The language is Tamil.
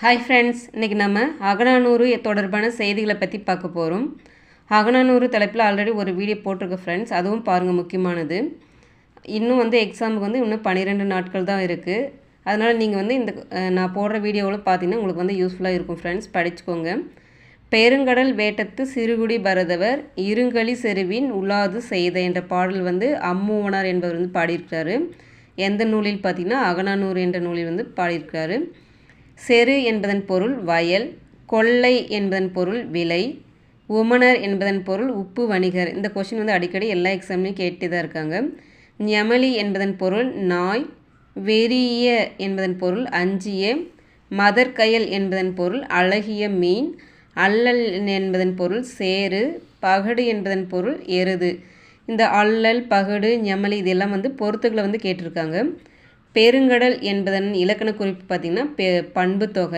ஹாய் ஃப்ரெண்ட்ஸ், இன்றைக்கி நம்ம அகநானூறு தொடர்பான செய்திகளை பற்றி பார்க்க போகிறோம். அகநானூறு தலைப்பில் ஆல்ரெடி ஒரு வீடியோ போட்டிருக்கேன் ஃப்ரெண்ட்ஸ், அதுவும் பாருங்கள், முக்கியமானது. இன்னும் எக்ஸாமுக்கு இன்னும் 12 நாட்கள் தான் இருக்குது. அதனால் நீங்கள் இந்த நான் போடுற வீடியோவில் பார்த்தீங்கன்னா உங்களுக்கு யூஸ்ஃபுல்லாக இருக்கும் ஃப்ரெண்ட்ஸ், படிச்சுக்கோங்க. பெருங்கடல் வேட்டத்து சிறுகுடி பரதவர் இருங்களி செருவின் உலாது செய்த என்ற பாடல் அம்மூவனார் என்பவர் பாடியிருக்கிறாரு. எந்த நூலில் பார்த்தீங்கன்னா அகநானூறு என்ற நூலில் பாடியிருக்கிறாரு. செரு என்பதன் பொருள் வயல், கொள்ளை என்பதன் பொருள் விலை, உமனர் என்பதன் பொருள் உப்பு வணிகர். இந்த கொஷின் அடிக்கடி எல்லா எக்ஸாம்லையும் கேட்டு தான் இருக்காங்க. ஞமலி என்பதன் பொருள் நாய், வெறிய என்பதன் பொருள் அஞ்சிய, மதற்கயல் என்பதன் பொருள் அழகிய மீன், அல்லல் என்பதன் பொருள் சேறு, பகடு என்பதன் பொருள் எருது. இந்த அல்லல், பகடு, ஞமலி இதெல்லாம் பொருத்துக்களை கேட்டிருக்காங்க. பெருங்கடல் என்பதன் இலக்கண குறிப்பு பார்த்திங்கன்னா பண்பு தொகை.